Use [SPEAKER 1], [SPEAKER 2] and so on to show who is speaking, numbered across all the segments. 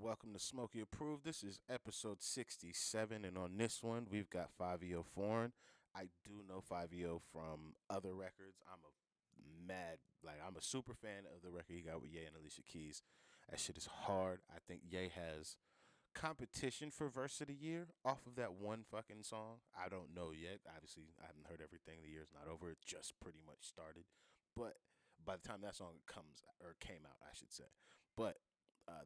[SPEAKER 1] welcome to Smokey Approved. This is episode 67, and on this one, we've got Fivio Foreign. I do know Fivio from other records. I'm a super fan of the record he got with Ye and Alicia Keys. That shit is hard. I think Ye has competition for verse of the year off of that one fucking song. I don't know yet. Obviously, I haven't heard everything. The year's not over. It just pretty much started. But by the time that song comes or came out, I should say. But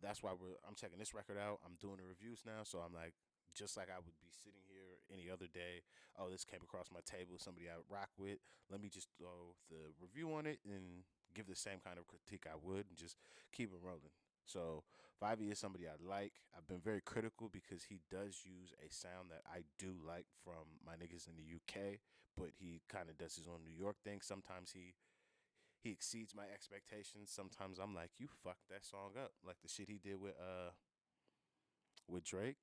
[SPEAKER 1] that's why I'm checking this record out. I'm doing the reviews now, so I'm like, just like I would be sitting here any other day. Oh, this came across my table, somebody I rock with. Let me just throw the review on it and give the same kind of critique I would, and just keep it rolling. So Fivey is somebody I like. I've been very critical because he does use a sound that I do like from my niggas in the UK, but he kind of does his own New York thing. Sometimes he exceeds my expectations. Sometimes I'm like, you fucked that song up, like the shit he did with Drake.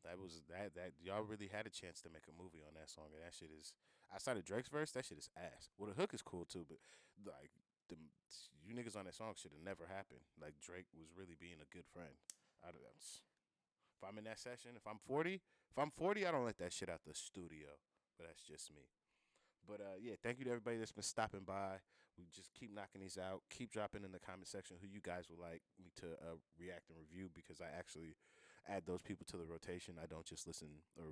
[SPEAKER 1] That y'all really had a chance to make a movie on that song, and that shit is outside of Drake's verse. That shit is ass. Well, the hook is cool too, but like the you niggas on that song should have never happened. Like Drake was really being a good friend. Out of them. If I'm in that session, if I'm 40, I don't let that shit out the studio. But that's just me. But yeah, thank you to everybody that's been stopping by. We just keep knocking these out. Keep dropping in the comment section who you guys would like me to react and review because I actually add those people to the rotation. I don't just listen or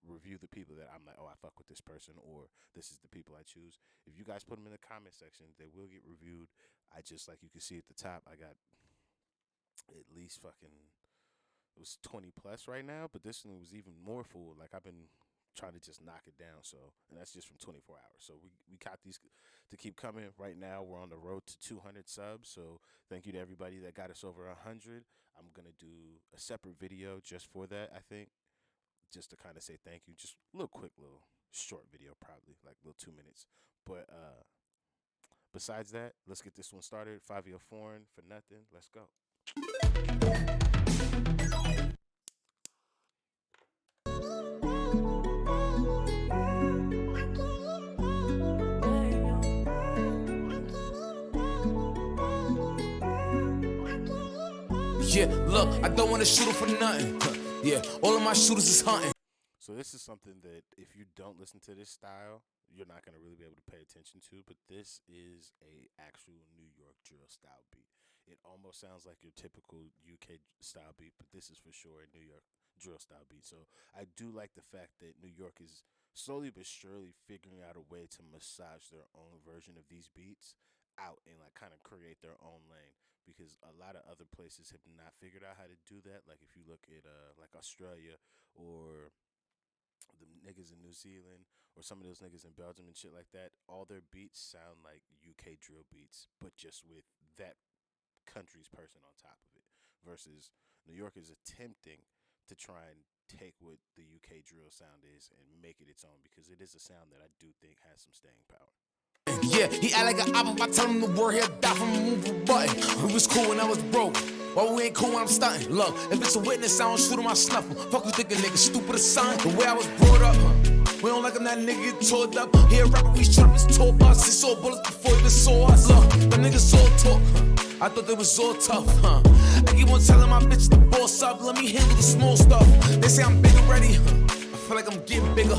[SPEAKER 1] review the people that I'm like, oh, I fuck with this person or this is the people I choose. If you guys put them in the comment section, they will get reviewed. I just, like you can see at the top, I got at least fucking it was 20 plus right now, but this one was even more full. Like I've been trying to just knock it down. So, and that's just from 24 hours. So we caught these to keep coming. Right now, we're on the road to 200 subs. So thank you to everybody that got us over 100. I'm gonna do a separate video just for that. I think just to kind of say thank you. Just a little quick, little short video, probably like little 2 minutes. But besides that, let's get this one started. Fivio Foreign for nothing. Let's go.
[SPEAKER 2] Yeah, look, I don't want to shoot him for nothing. Yeah, all of my shooters is hunting.
[SPEAKER 1] So this is something that if you don't listen to this style, you're not gonna really be able to pay attention to. But this is a actual New York drill style beat. It almost sounds like your typical UK style beat, but this is for sure a New York drill style beat. So I do like the fact that New York is slowly but surely figuring out a way to massage their own version of these beats out and like kind of create their own lane because a lot of other places have not figured out how to do that. Like if you look at like Australia or the niggas in New Zealand or some of those niggas in Belgium and shit like that, all their beats sound like UK drill beats, but just with that country's person on top of it. Versus New York is attempting to try and take what the UK drill sound is and make it its own because it is a sound that I do think has some staying power.
[SPEAKER 2] Yeah, he act like an op. If I tell him the word, he'll die from a move a button. We was cool when I was broke. Why we ain't cool when I'm stunting? Look, if it's a witness, I don't shoot him, I snuff him. Fuck you thinking, nigga, stupid as son. The way I was brought up, we don't like him, that nigga get tore up. Here, rapper, we shot him, his tour bus. He saw bullets before he even saw us. Look, them niggas all talk, I thought they was all tough, I keep on telling my bitch to boss up. Let me handle the small stuff. They say I'm big already, I feel like I'm getting bigger,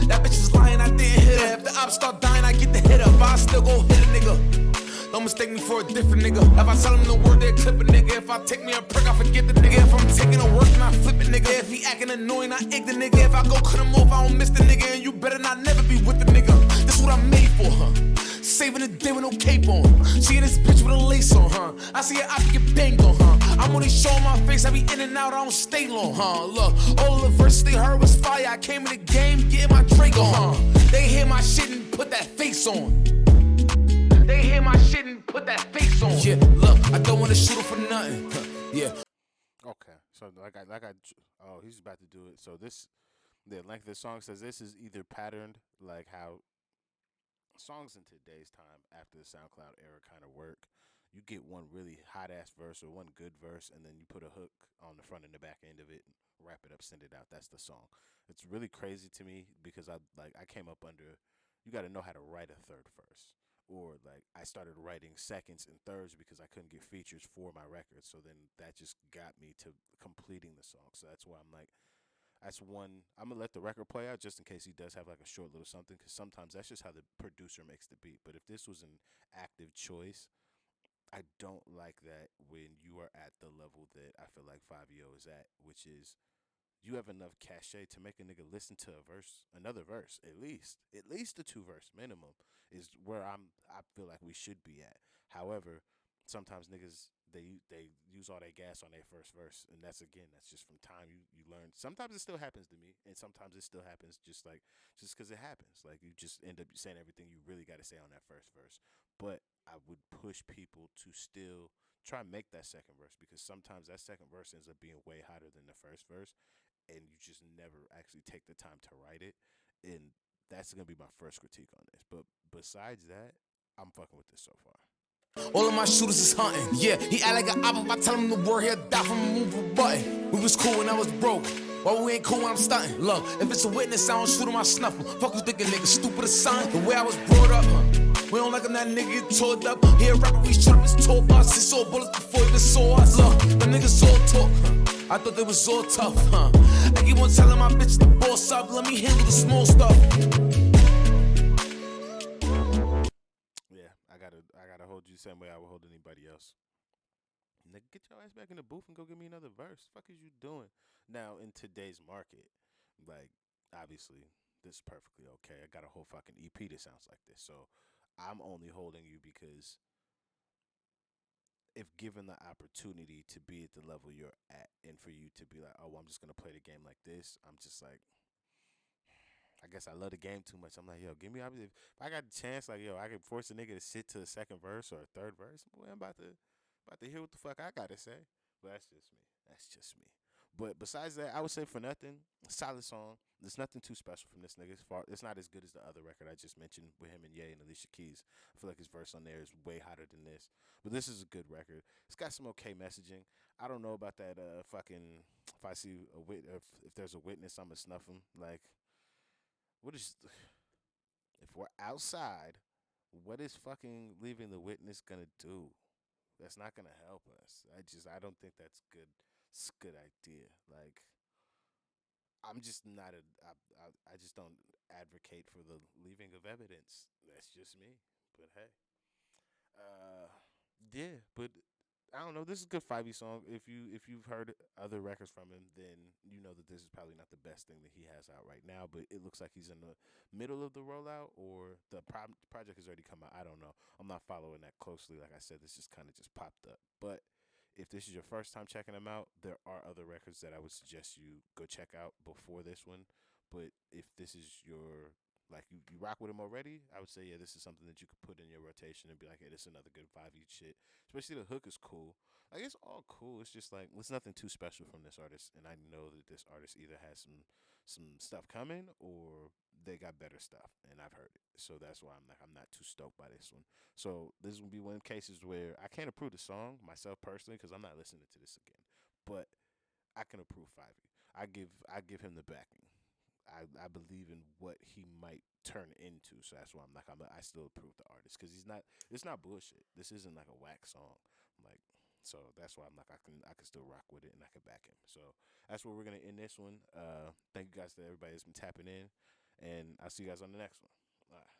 [SPEAKER 2] That bitch is lying, I didn't hit her. If the ops start dying, I get the hit up. I still go hit a nigga. Don't mistake me for a different nigga. If I tell him the word, they clip a nigga. If I take me a prick, I forget the nigga. If I'm taking a work, and I flip it, nigga. If he acting annoying, I egg the nigga. If I go cut him off, I don't miss the nigga. And you better not never be with the nigga. This what I'm made for, Saving the day with no cape on. She in this bitch with a lace on, I see her, I can get banged on, I'm only showing my face, I be in and out, I don't stay long, Look, all the verses they heard was fire. I came in the game, getting my Drake on, They hear my shit and put that face on. They hear my shit and put that face on. Yeah, look, I don't want to shoot him for nothing. Yeah.
[SPEAKER 1] Okay, so oh, he's about to do it. So the length of the song says this is either patterned like how songs in today's time after the SoundCloud era kind of work. You get one really hot ass verse or one good verse, and then you put a hook on the front and the back end of it, and wrap it up, send it out. That's the song. It's really crazy to me because I came up under. You got to know how to write a third verse, or like I started writing seconds and thirds because I couldn't get features for my record. So then that just got me to completing the song. So that's why I'm like, that's one. I'm gonna let the record play out just in case he does have like a short little something, because sometimes that's just how the producer makes the beat. But if this was an active choice, I don't like that when you are at the level that I feel like Fivio is at, which is you have enough cachet to make a nigga listen to a verse, another verse, at least a two verse minimum is where I feel like we should be at. However, sometimes niggas they use all their gas on their first verse, and that's again that's just from time you learn. Sometimes it still happens to me, and sometimes it still happens just because it happens. Like you just end up saying everything you really got to say on that first verse. But I would push people to still try and make that second verse because sometimes that second verse ends up being way hotter than the first verse and you just never actually take the time to write it. And that's gonna be my first critique on this. But besides that, I'm fucking with this so far.
[SPEAKER 2] All of my shooters is hunting. Yeah, he act like an op. If I tell him the word, he'll die from a move a button. We was cool when I was broke. Why we ain't cool when I'm stunting? Look, if it's a witness, I don't shoot him, I snuff him. Fuck you thinking, nigga, stupid as son. The way I was brought up, huh? We don't like him, that nigga get tore up. He a rapper, we shoot him, his tour bus. He saw bullets before he even saw us. Look, the niggas all talk, huh? I thought they was all tough, huh? I keep on telling my bitch to boss up. Let me handle the small stuff.
[SPEAKER 1] Yeah, I gotta hold you the same way I would hold anybody else. Nigga, get your ass back in the booth and go give me another verse. Fuck is you doing? Now in today's market, like obviously this is perfectly okay. I got a whole fucking EP that sounds like this. So I'm only holding you because if given the opportunity to be at the level you're at and for you to be like, oh, well, I'm just gonna play the game like this, I'm just like, I guess I love the game too much. I'm like, yo, give me if I got the chance, like, yo, I could force a nigga to sit to the second verse or a third verse. Boy, I'm about to hear what the fuck I gotta say. But that's just me. That's just me. But besides that, I would say for nothing, solid song. There's nothing too special from this nigga. It's not as good as the other record I just mentioned with him and Ye and Alicia Keys. I feel like his verse on there is way hotter than this. But this is a good record. It's got some okay messaging. I don't know about that fucking if I see a if there's a witness, I'ma snuff him. Like what is if we're outside, what is fucking leaving the witness gonna do? That's not gonna help us. I don't think that's good. It's a good idea. Like I'm just not I just don't advocate for the leaving of evidence. That's just me. But hey, uh, yeah. But I don't know. This is a good Fivey song. If you've heard other records from him, then you know that this is probably not the best thing that he has out right now. But it looks like he's in the middle of the rollout, or the project has already come out. I don't know. I'm not following that closely. Like I said, this just kind of just popped up. But if this is your first time checking him out, there are other records that I would suggest you go check out before this one. But if this is your like you rock with him already, I would say yeah, this is something that you could put in your rotation and be like, hey, this is another good 5 shit. Especially the hook is cool. Like it's all cool. It's just like there's nothing too special from this artist, and I know that this artist either has some stuff coming or they got better stuff, and I've heard it. So that's why I'm not too stoked by this one. So this will be one of the cases where I can't approve the song myself personally because I'm not listening to this again, but I can approve Fivey. I give him the backing. I believe in what he might turn into. So that's why I still approve the artist because he's not. It's not bullshit. This isn't like a whack song. Like so that's why I'm like I can still rock with it and I can back him. So that's where we're gonna end this one. Thank you guys to everybody that's been tapping in, and I'll see you guys on the next one. All right.